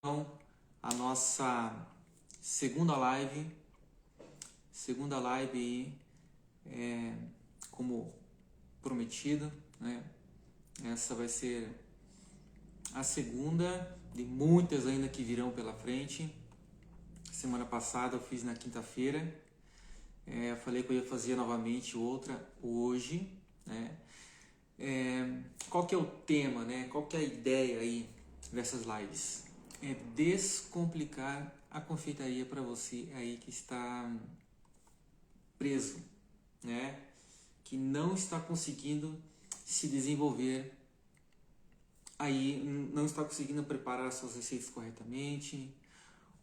Então, a nossa segunda live aí, como prometido, né? Essa vai ser a segunda de muitas ainda que virão pela frente. Semana passada eu fiz na quinta-feira, eu falei que eu ia fazer novamente outra hoje, né? Qual que é o tema, né? Qual que é a ideia aí dessas lives? É descomplicar a confeitaria para você aí que está preso, né? Que não está conseguindo se desenvolver aí, não está conseguindo preparar suas receitas corretamente,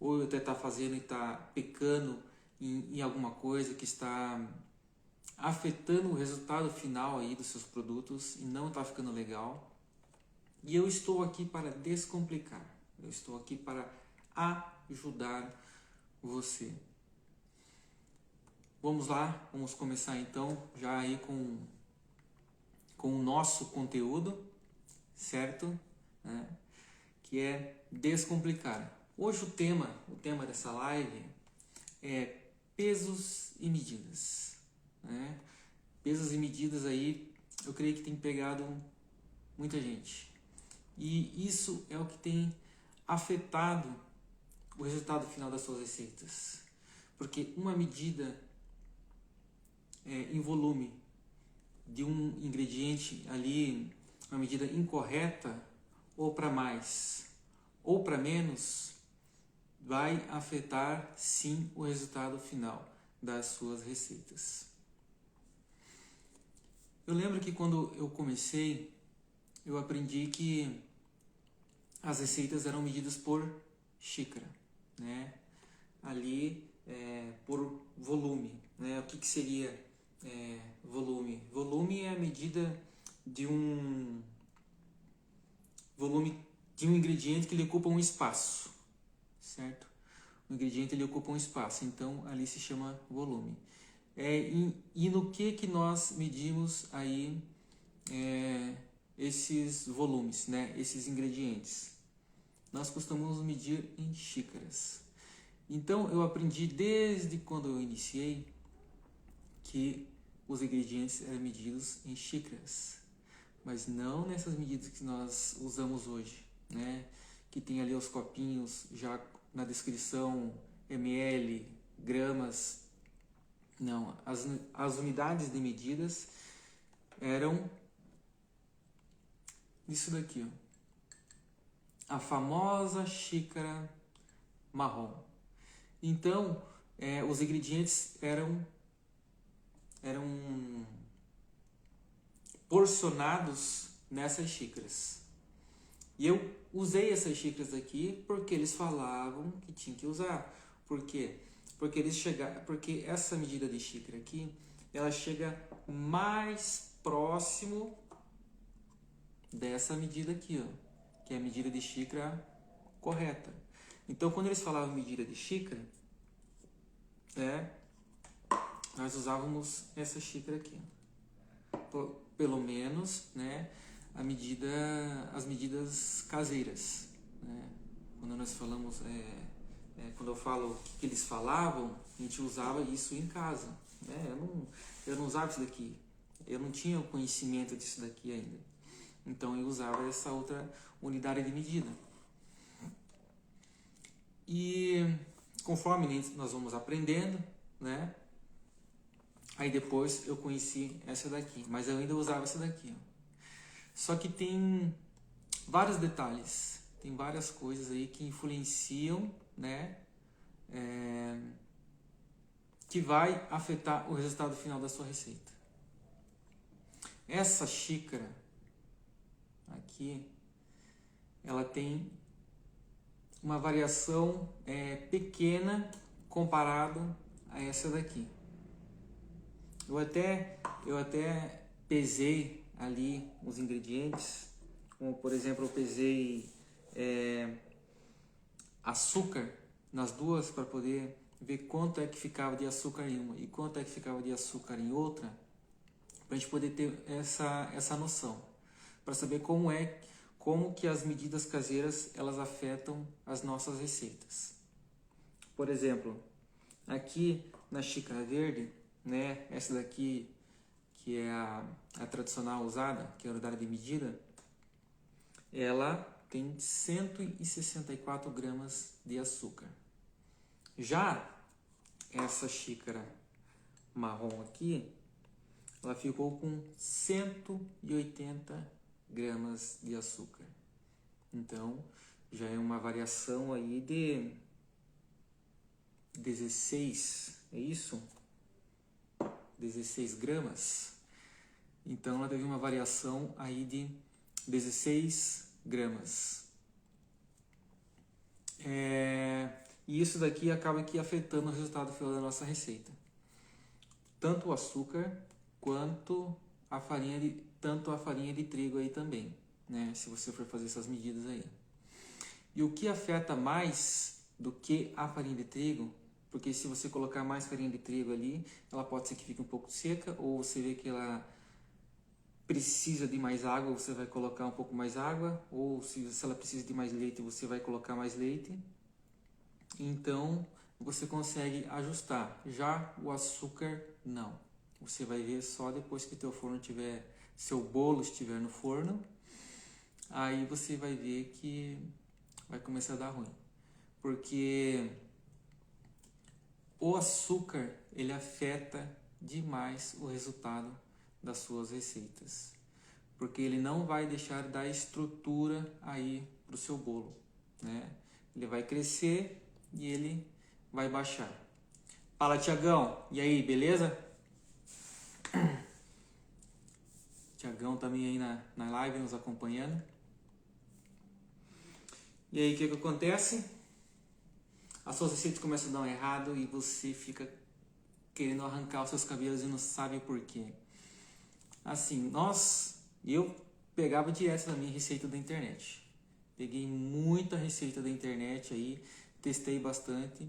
ou até está fazendo e está pecando em alguma coisa que está afetando o resultado final aí dos seus produtos e não está ficando legal. E eu estou aqui para descomplicar. Eu estou aqui para ajudar você. Vamos lá, vamos começar então já aí com o nosso conteúdo, certo? Que é descomplicar. Hoje o tema dessa live é pesos e medidas, né? Pesos e medidas aí, eu creio que tem pegado muita gente. E isso é o que tem afetado o resultado final das suas receitas. Porque uma medida em volume de um ingrediente ali, uma medida incorreta, ou para mais, ou para menos, vai afetar sim o resultado final das suas receitas. Eu lembro que quando eu comecei, eu aprendi que as receitas eram medidas por xícara, né? Ali por volume, né? O que seria volume? Volume é a medida de um ingrediente que ele ocupa um espaço, certo? O ingrediente ele ocupa um espaço, então ali se chama volume. E no que nós medimos aí esses volumes, né? Esses ingredientes? Nós costumamos medir em xícaras. Então eu aprendi desde quando eu iniciei que os ingredientes eram medidos em xícaras, mas não nessas medidas que nós usamos hoje, né? Que tem ali os copinhos já na descrição, ml, gramas. Não, as unidades de medidas eram isso daqui, ó. A famosa xícara marrom. Então, os ingredientes eram porcionados nessas xícaras. E eu usei essas xícaras aqui porque eles falavam que tinha que usar. Por quê? Porque essa medida de xícara aqui, ela chega mais próximo dessa medida aqui, ó, que é a medida de xícara correta. Então, quando eles falavam medida de xícara, nós usávamos essa xícara aqui. Pelo menos, né, as medidas caseiras, né? Quando nós falamos, quando eu falo o que eles falavam, a gente usava isso em casa, né? Eu não usava isso daqui, eu não tinha o conhecimento disso daqui ainda, então eu usava essa outra unidade de medida. E conforme nós vamos aprendendo, né? Aí depois eu conheci essa daqui, mas eu ainda usava essa daqui, ó. Só que tem vários detalhes, tem várias coisas aí que influenciam, né? Que vai afetar o resultado final da sua receita. Essa xícara aqui, ela tem uma variação pequena comparado a essa daqui. Eu até pesei ali os ingredientes, como por exemplo eu pesei açúcar nas duas para poder ver quanto é que ficava de açúcar em uma e quanto é que ficava de açúcar em outra, para a gente poder ter essa noção, para saber como como que as medidas caseiras elas afetam as nossas receitas. Por exemplo, aqui na xícara verde, né, essa daqui que é a tradicional usada, que é a unidade de medida, ela tem 164 gramas de açúcar. Já essa xícara marrom aqui, ela ficou com 180 gramas de açúcar. Então, já é uma variação aí de 16, é isso? 16 gramas. Então, ela teve uma variação aí de 16 gramas. E isso daqui acaba aqui afetando o resultado final da nossa receita. Tanto o açúcar quanto a farinha de trigo aí também, né? Se você for fazer essas medidas aí. E o que afeta mais do que a farinha de trigo, porque se você colocar mais farinha de trigo ali, ela pode ser que fique um pouco seca, ou você vê que ela precisa de mais água, você vai colocar um pouco mais água, ou se ela precisa de mais leite, você vai colocar mais leite. Então, você consegue ajustar. Já o açúcar, não. Você vai ver só depois que seu bolo estiver no forno, aí você vai ver que vai começar a dar ruim. Porque o açúcar, ele afeta demais o resultado das suas receitas. Porque ele não vai deixar dar estrutura aí para o seu bolo, né? Ele vai crescer e ele vai baixar. Fala, Tiagão, e aí, beleza? Tiagão também aí na live nos acompanhando. E aí, o que acontece? As suas receitas começam a dar errado e você fica querendo arrancar os seus cabelos e não sabe o porquê. Assim, eu pegava direto da minha receita da internet. Peguei muita receita da internet aí, testei bastante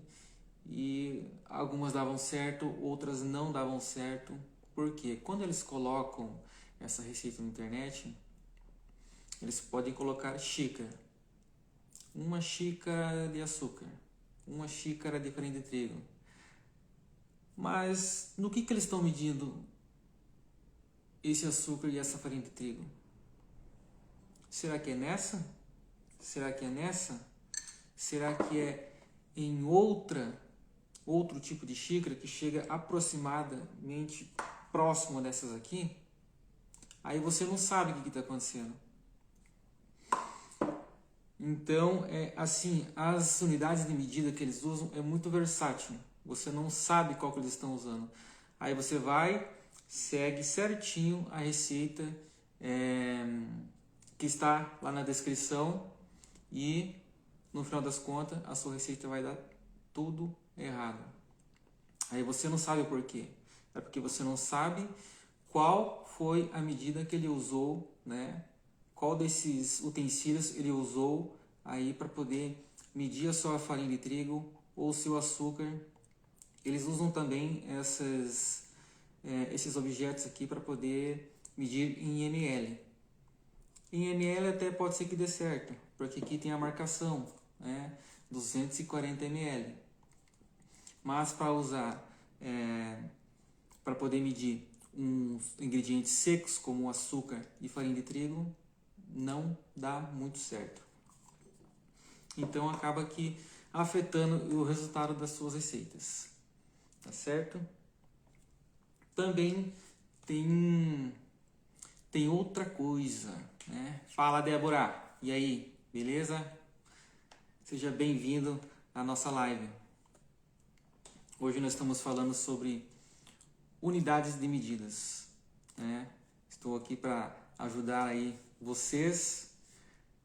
e algumas davam certo, outras não davam certo. Por quê? Quando eles colocam essa receita na internet, eles podem colocar xícara. Uma xícara de açúcar, uma xícara de farinha de trigo. Mas no que eles estão medindo esse açúcar e essa farinha de trigo? Será que é nessa? Será que é nessa? Será que é em outro tipo de xícara que chega aproximadamente próximo dessas aqui? Aí você não sabe o que está acontecendo. Então, assim, as unidades de medida que eles usam é muito versátil. Você não sabe qual que eles estão usando. Aí você vai, segue certinho a receita que está lá na descrição e no final das contas a sua receita vai dar tudo errado. Aí você não sabe o porquê. É porque você não sabe qual foi a medida que ele usou, né? Qual desses utensílios ele usou aí para poder medir a sua farinha de trigo ou o seu açúcar. Eles usam também esses objetos aqui para poder medir em ml. Em ml até pode ser que dê certo, porque aqui tem a marcação, né? 240 ml. Mas para usar, para poder medir uns ingredientes secos como açúcar e farinha de trigo, não dá muito certo. Então acaba aqui afetando o resultado das suas receitas, tá certo? Também tem outra coisa, né? Fala, Débora, e aí, beleza? Seja bem-vindo à nossa live. Hoje nós estamos falando sobre unidades de medidas, né? Estou aqui para ajudar aí vocês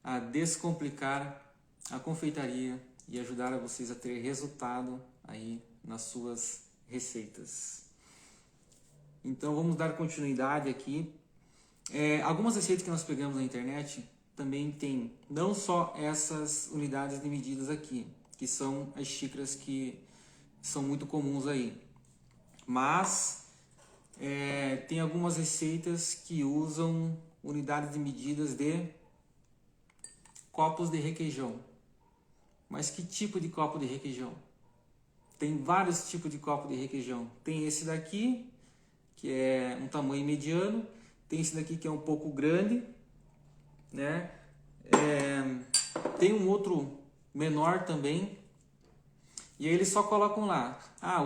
a descomplicar a confeitaria e ajudar a vocês a ter resultado aí nas suas receitas. Então vamos dar continuidade aqui. Algumas receitas que nós pegamos na internet também tem não só essas unidades de medidas aqui, que são as xícaras que são muito comuns aí, mas tem algumas receitas que usam unidades de medidas de copos de requeijão. Mas que tipo de copo de requeijão? Tem vários tipos de copo de requeijão. Tem esse daqui, que é um tamanho mediano. Tem esse daqui que é um pouco grande, né? Tem um outro menor também. E aí eles só colocam lá,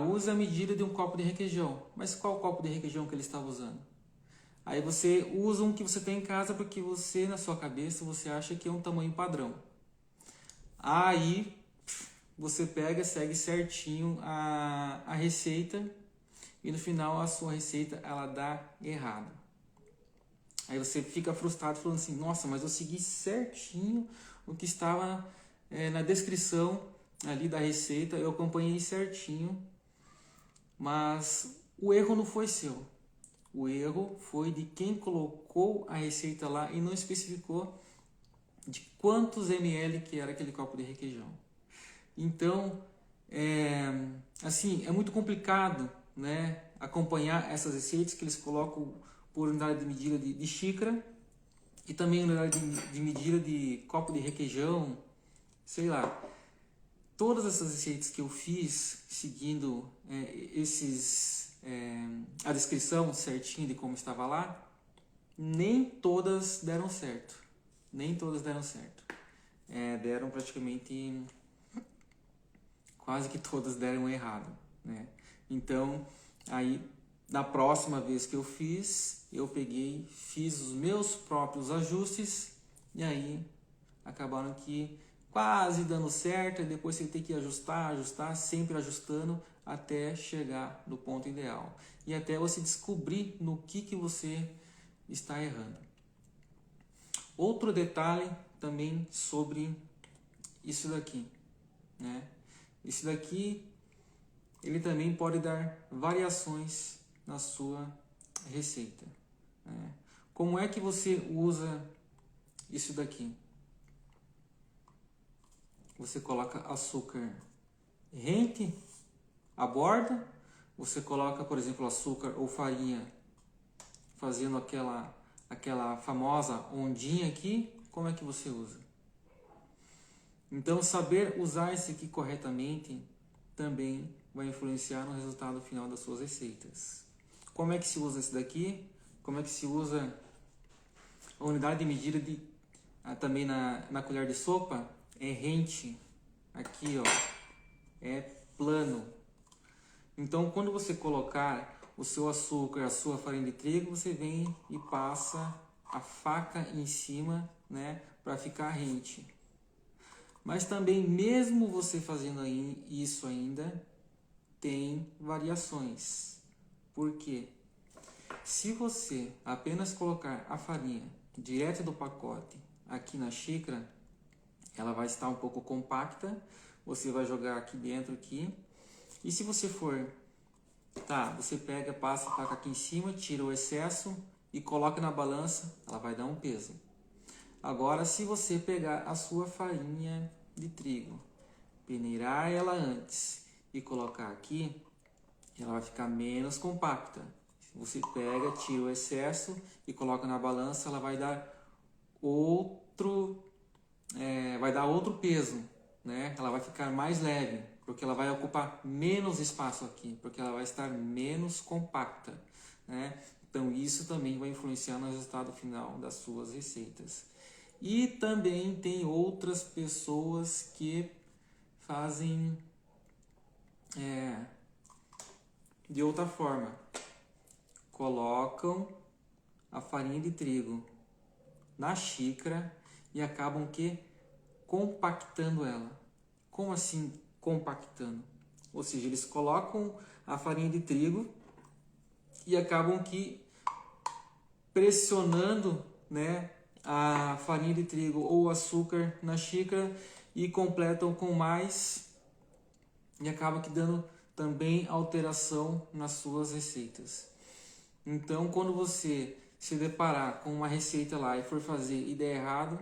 usa a medida de um copo de requeijão. Mas qual copo de requeijão que ele estava usando? Aí você usa um que você tem em casa porque você, na sua cabeça, você acha que é um tamanho padrão. Aí você pega, segue certinho a receita e no final a sua receita ela dá errado. Aí você fica frustrado falando assim, nossa, mas eu segui certinho o que estava na descrição ali da receita, eu acompanhei certinho, mas o erro não foi seu. O erro foi de quem colocou a receita lá e não especificou de quantos ml que era aquele copo de requeijão. Então, assim, é muito complicado, né, acompanhar essas receitas que eles colocam por unidade de medida de xícara e também unidade de medida de copo de requeijão, sei lá. Todas essas receitas que eu fiz seguindo a descrição certinho de como estava lá, nem todas deram certo. Nem todas deram certo. Deram praticamente... Quase que todas deram errado, né? Então, aí, na próxima vez que eu fiz, eu peguei, fiz os meus próprios ajustes e aí acabaram que quase dando certo, e depois você tem que ajustar, sempre ajustando até chegar no ponto ideal. E até você descobrir no que você está errando. Outro detalhe também sobre isso daqui, né? Isso daqui, ele também pode dar variações na sua receita, né? Como é que você usa isso daqui? Você coloca açúcar rente à borda, você coloca, por exemplo, açúcar ou farinha fazendo aquela famosa ondinha aqui. Como é que você usa? Então, saber usar isso aqui corretamente também vai influenciar no resultado final das suas receitas. Como é que se usa isso daqui? Como é que se usa a unidade de medida também na colher de sopa? É rente. Aqui, ó, é plano. Então, quando você colocar o seu açúcar, a sua farinha de trigo, você vem e passa a faca em cima, né, para ficar rente. Mas também, mesmo você fazendo isso ainda, tem variações. Por quê? Se você apenas colocar a farinha direto do pacote aqui na xícara, ela vai estar um pouco compacta. Você vai jogar aqui dentro aqui. E se você você pega, passa a faca aqui em cima, tira o excesso e coloca na balança, ela vai dar um peso. Agora, se você pegar a sua farinha de trigo, peneirar ela antes e colocar aqui, ela vai ficar menos compacta. Você pega, tira o excesso e coloca na balança, ela vai dar outro peso, né? Ela vai ficar mais leve, porque ela vai ocupar menos espaço aqui, porque ela vai estar menos compacta, né? Então isso também vai influenciar no resultado final das suas receitas. E também tem outras pessoas que fazem de outra forma. Colocam a farinha de trigo na xícara e acabam compactando ela. Como assim compactando? Ou seja, eles colocam a farinha de trigo e acabam pressionando, né, a farinha de trigo ou o açúcar na xícara e completam com mais e acaba dando também alteração nas suas receitas. Então, quando você se deparar com uma receita lá e for fazer e der errado,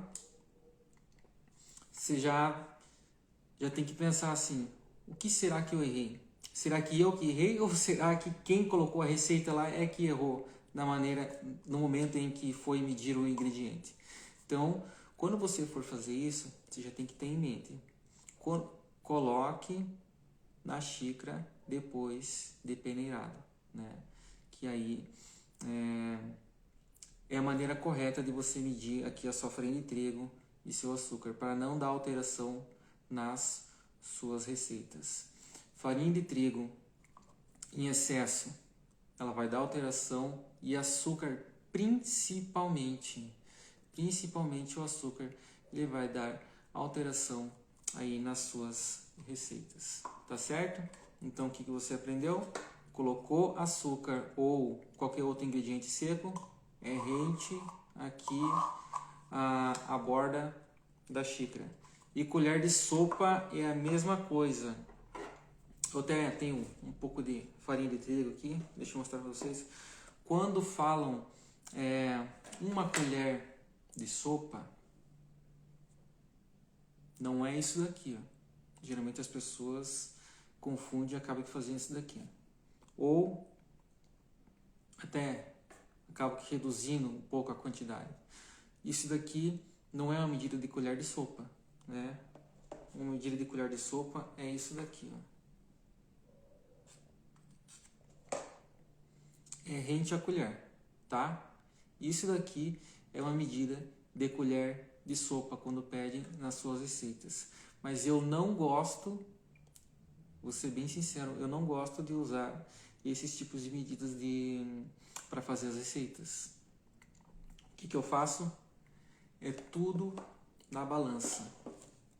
você já tem que pensar assim, o que será que eu errei? Será que eu que errei ou será que quem colocou a receita lá é que errou no momento em que foi medir o ingrediente? Então, Quando você for fazer isso, você já tem que ter em mente. Coloque na xícara depois de peneirado, né? Que aí é a maneira correta de você medir aqui a sua farinha de trigo e seu açúcar, para não dar alteração nas suas receitas. Farinha de trigo em excesso, ela vai dar alteração, e açúcar principalmente o açúcar, ele vai dar alteração aí nas suas receitas, tá certo? Então o que você aprendeu? Colocou açúcar ou qualquer outro ingrediente seco, rente aqui a borda da xícara. E colher de sopa é a mesma coisa. Eu até tenho um pouco de farinha de trigo aqui, deixa eu mostrar para vocês. Quando falam uma colher de sopa, não é isso daqui, ó. Geralmente as pessoas confundem e acabam fazendo isso daqui. Ou até acabam reduzindo um pouco a quantidade. Isso daqui não é uma medida de colher de sopa, né? Uma medida de colher de sopa é isso daqui, ó. É rente a colher, tá? Isso daqui é uma medida de colher de sopa quando pede nas suas receitas. Mas eu não gosto, vou ser bem sincero, eu não gosto de usar esses tipos de medidas para fazer as receitas. O que eu faço? É tudo na balança.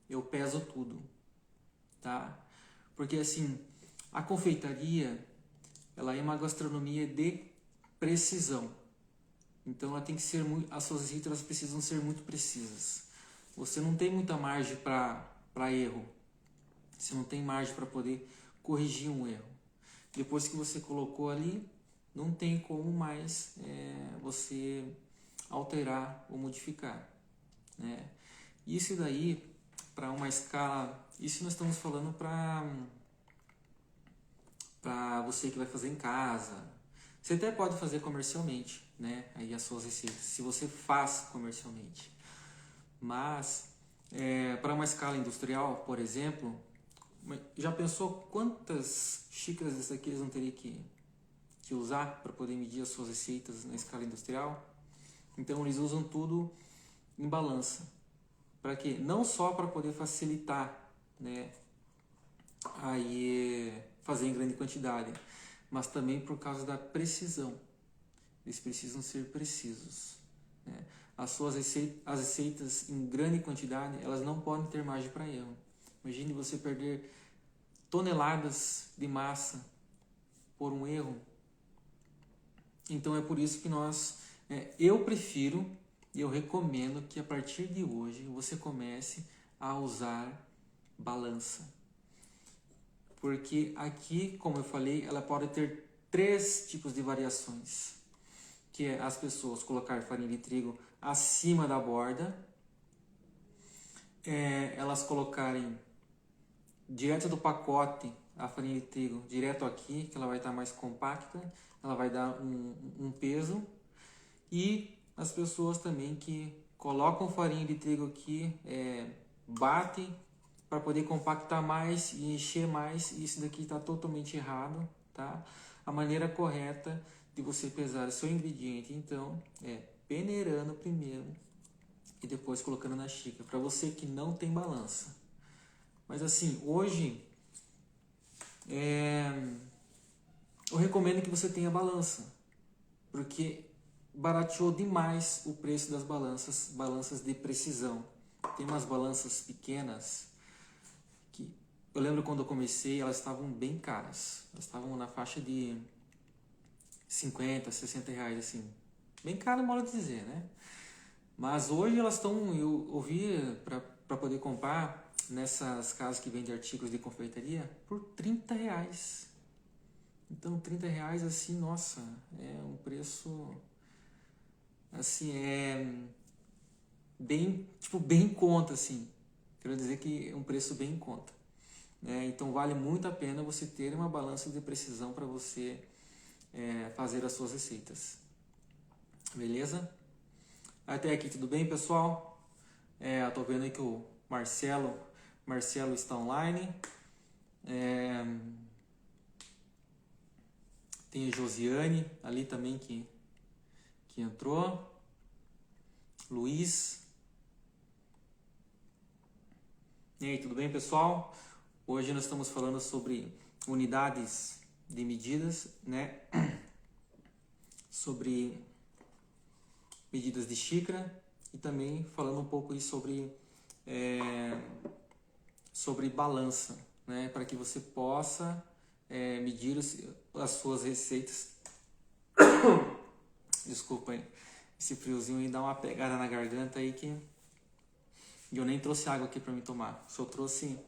Eu peso tudo, tá? Porque assim, a confeitaria, ela é uma gastronomia de precisão. Então ela tem que ser as suas receitas precisam ser muito precisas. Você não tem muita margem para erro. Você não tem margem para poder corrigir um erro. Depois que você colocou ali, não tem como mais você alterar ou modificar, né? Isso daí, para uma escala, isso nós estamos falando para você que vai fazer em casa. Você até pode fazer comercialmente, né? Aí as suas receitas, se você faz comercialmente. Mas para uma escala industrial, por exemplo, já pensou quantas xícaras dessa aqui eles vão ter que usar para poder medir as suas receitas na escala industrial? Então eles usam tudo em balança. Para quê? Não só para poder facilitar, né, aí fazer em grande quantidade, mas também por causa da precisão. Eles precisam ser precisos, né? As receitas em grande quantidade, elas não podem ter margem para erro. Imagine você perder toneladas de massa por um erro. Então é por isso que eu prefiro e eu recomendo que a partir de hoje você comece a usar balança. Porque aqui, como eu falei, ela pode ter 3 tipos de variações. Que é as pessoas colocar farinha de trigo acima da borda, elas colocarem direto do pacote a farinha de trigo direto aqui, que ela vai estar mais compacta, ela vai dar um peso, e as pessoas também que colocam farinha de trigo aqui, batem para poder compactar mais e encher mais. Isso daqui está totalmente errado, tá? A maneira correta de você pesar o seu ingrediente, então, é peneirando primeiro e depois colocando na xícara, para você que não tem balança. Mas assim, hoje eu recomendo que você tenha balança, porque barateou demais o preço das balanças de precisão. Tem umas balanças pequenas que eu lembro quando eu comecei, elas estavam bem caras. Elas estavam na faixa de 50, 60 reais, assim. Bem caro, modo de dizer, né? Mas hoje elas estão, eu ouvi para poder comprar nessas casas que vendem artigos de confeitaria por 30 reais. Então 30 reais, assim, nossa, é um preço, assim, bem em conta, assim. Quero dizer que é um preço bem em conta, né? Então vale muito a pena você ter uma balança de precisão para você fazer as suas receitas. Beleza? Até aqui tudo bem, pessoal? Eu tô vendo aí que o Marcelo está online. Tem a Josiane ali também que entrou. Luiz. E aí, tudo bem, pessoal? Hoje nós estamos falando sobre unidades de medidas, né? Sobre medidas de xícara e também falando um pouco aí sobre balança, né? Para que você possa medir as suas receitas. Desculpa aí, esse friozinho aí dá uma pegada na garganta aí que eu nem trouxe água aqui para me tomar. Só trouxe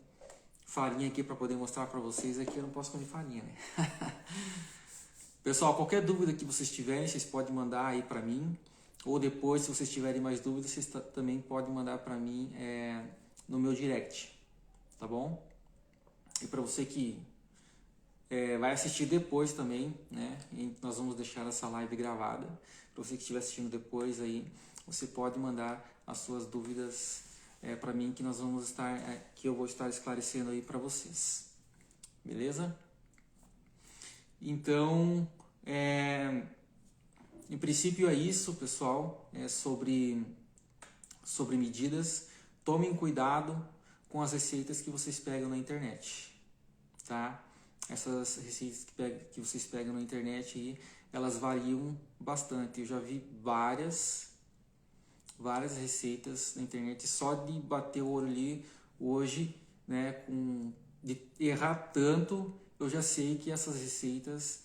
farinha aqui para poder mostrar para vocês. Aqui eu não posso comer farinha, né? Pessoal, qualquer dúvida que vocês tiverem, vocês podem mandar aí para mim. Ou depois, se vocês tiverem mais dúvidas, vocês também podem mandar para mim no meu direct, tá bom? E para você que vai assistir depois também, né? E nós vamos deixar essa live gravada. Para você que estiver assistindo depois aí, você pode mandar as suas dúvidas para mim que que eu vou estar esclarecendo aí para vocês. Beleza? Então, em princípio é isso, pessoal, sobre medidas. Tomem cuidado com as receitas que vocês pegam na internet, tá? Essas receitas que vocês pegam na internet aí, elas variam bastante. Eu já vi várias receitas na internet, só de bater o olho ali hoje, né, de errar tanto, eu já sei que essas receitas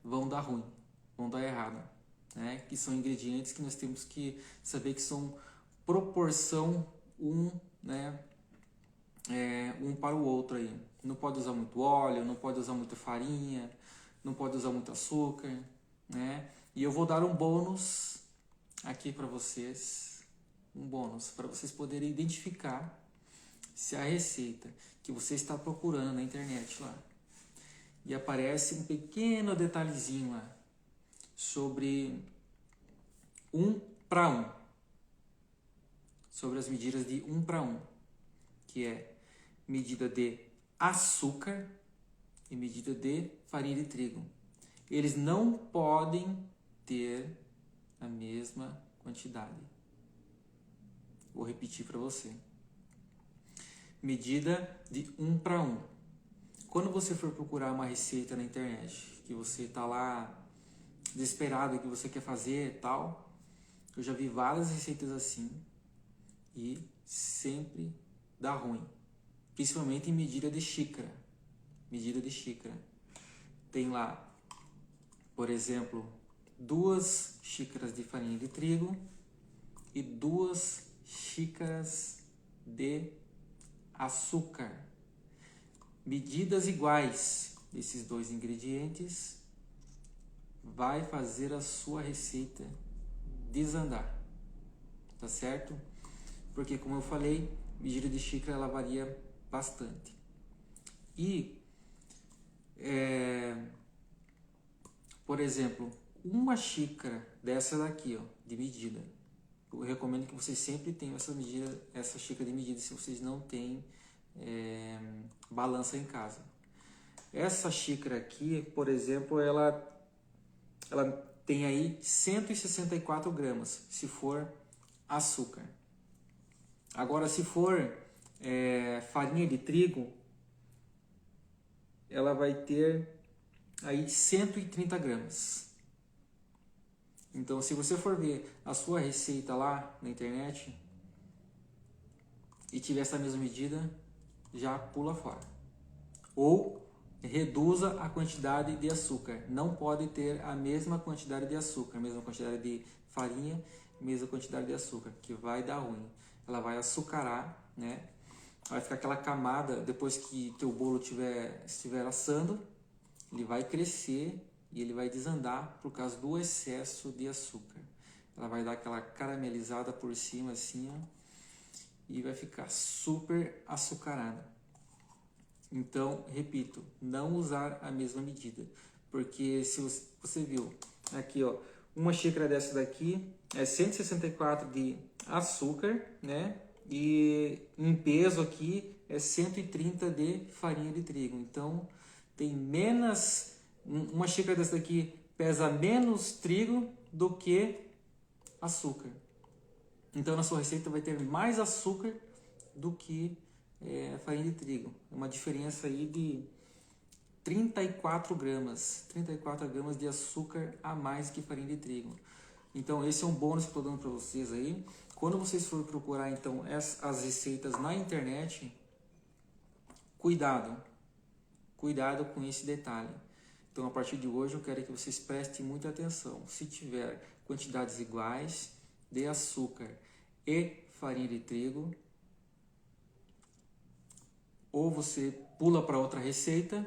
vão dar ruim, vão dar errado, né? Que são ingredientes que nós temos que saber que são proporção né, um para o outro aí. Não pode usar muito óleo, não pode usar muita farinha, não pode usar muito açúcar, né? E eu vou dar um bônus aqui para vocês, um bônus para vocês poderem identificar se a receita que você está procurando na internet lá e aparece um pequeno detalhezinho lá sobre 1 para 1, sobre as medidas de 1 para 1, que é medida de açúcar e medida de farinha de trigo. Eles não podem ter a mesma quantidade. Vou repetir para você. Medida de 1 para 1. Quando você for procurar uma receita na internet, que você está lá desesperado, que você quer fazer e tal, eu já vi várias receitas assim e sempre dá ruim. Principalmente em medida de xícara. Medida de xícara. Tem lá, por exemplo, 2 xícaras de farinha de trigo e 2 xícaras de açúcar. Medidas iguais desses 2 ingredientes vai fazer a sua receita desandar, tá certo? Porque, como eu falei, medida de xícara ela varia bastante. E, por exemplo, uma xícara dessa daqui, ó, de medida, eu recomendo que vocês sempre tenham essa xícara de medida se vocês não têm balança em casa. Essa xícara aqui, por exemplo, ela tem aí 164 gramas, se for açúcar. Agora, se for farinha de trigo, ela vai ter aí 130 gramas. Então, se você for ver a sua receita lá na internet e tiver essa mesma medida, já pula fora. Ou reduza a quantidade de açúcar. Não pode ter a mesma quantidade de açúcar, a mesma quantidade de farinha, a mesma quantidade de açúcar, que vai dar ruim. Ela vai açucarar, né? Vai ficar aquela camada, depois que teu bolo estiver assando, ele vai crescer e ele vai desandar por causa do excesso de açúcar. Ela vai dar aquela caramelizada por cima assim, ó, e vai ficar super açucarada. Então, repito, não usar a mesma medida, porque se você viu aqui, ó, Uma xícara dessa daqui é 164 de açúcar, né? E em peso aqui é 130 de farinha de trigo. Então tem menos, uma xícara dessa daqui pesa menos trigo do que açúcar. Então na sua receita vai ter mais açúcar do que farinha de trigo. É uma diferença aí de 34 gramas de açúcar a mais que farinha de trigo. Então esse é um bônus que eu estou dando para vocês aí. Quando vocês forem procurar então as receitas na internet, cuidado com esse detalhe. Então a partir de hoje eu quero que vocês prestem muita atenção. Se tiver quantidades iguais de açúcar e farinha de trigo, ou você pula para outra receita,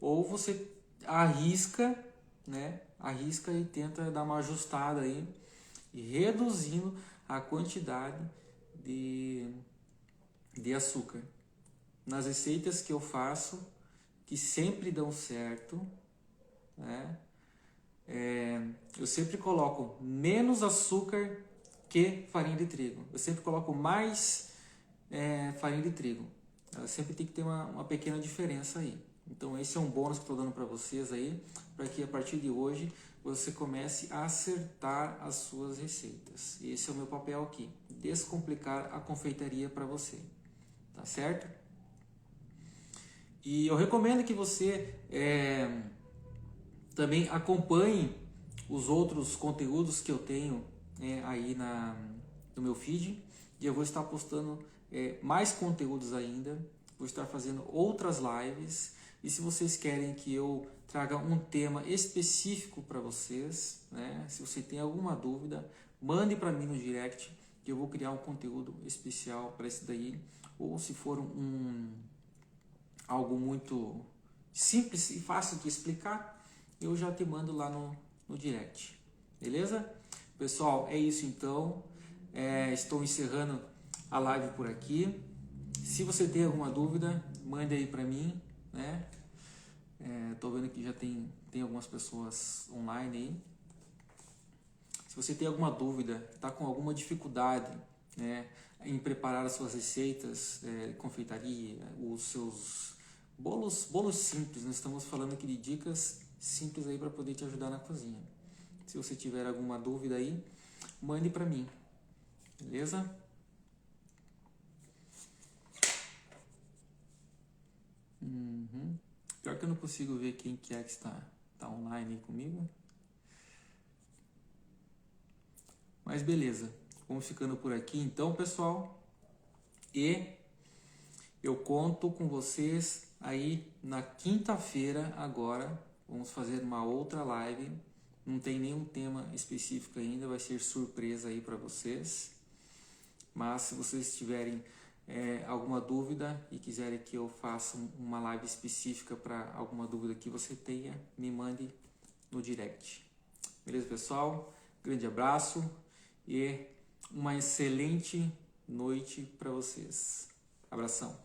ou você arrisca, né? Arrisca e tenta dar uma ajustada aí, e reduzindo a quantidade de açúcar. Nas receitas que eu faço, que sempre dão certo, né? Eu sempre coloco menos açúcar que farinha de trigo. Eu sempre coloco mais farinha de trigo. Ela sempre tem que ter uma pequena diferença aí. Então esse é um bônus que eu estou dando para vocês aí, para que a partir de hoje você comece a acertar as suas receitas. Esse é o meu papel aqui, descomplicar a confeitaria para você, tá certo? E eu recomendo que você também acompanhe os outros conteúdos que eu tenho aí no meu feed, e eu vou estar postando mais conteúdos ainda, vou estar fazendo outras lives. E se vocês querem que eu traga um tema específico para vocês, né? Se você tem alguma dúvida, mande para mim no direct, que eu vou criar um conteúdo especial para isso daí. Ou se for algo muito simples e fácil de explicar, eu já te mando lá no direct. Beleza? Pessoal, é isso então. Estou encerrando a live por aqui. Se você tem alguma dúvida, mande aí para mim, né? Tô vendo que já tem algumas pessoas online aí. Se você tem alguma dúvida, está com alguma dificuldade, né, em preparar as suas receitas, confeitaria, os seus bolos simples, nós estamos falando aqui de dicas simples aí para poder te ajudar na cozinha. Se você tiver alguma dúvida aí, mande para mim, beleza? Pior que eu não consigo ver quem que é que está online aí comigo. Mas beleza, vamos ficando por aqui então, pessoal. E eu conto com vocês aí na quinta-feira agora. Vamos fazer uma outra live. Não tem nenhum tema específico ainda, vai ser surpresa aí para vocês. Mas se vocês tiverem alguma dúvida e quiserem que eu faça uma live específica para alguma dúvida que você tenha, me mande no direct. Beleza, pessoal? Grande abraço e uma excelente noite para vocês. Abração.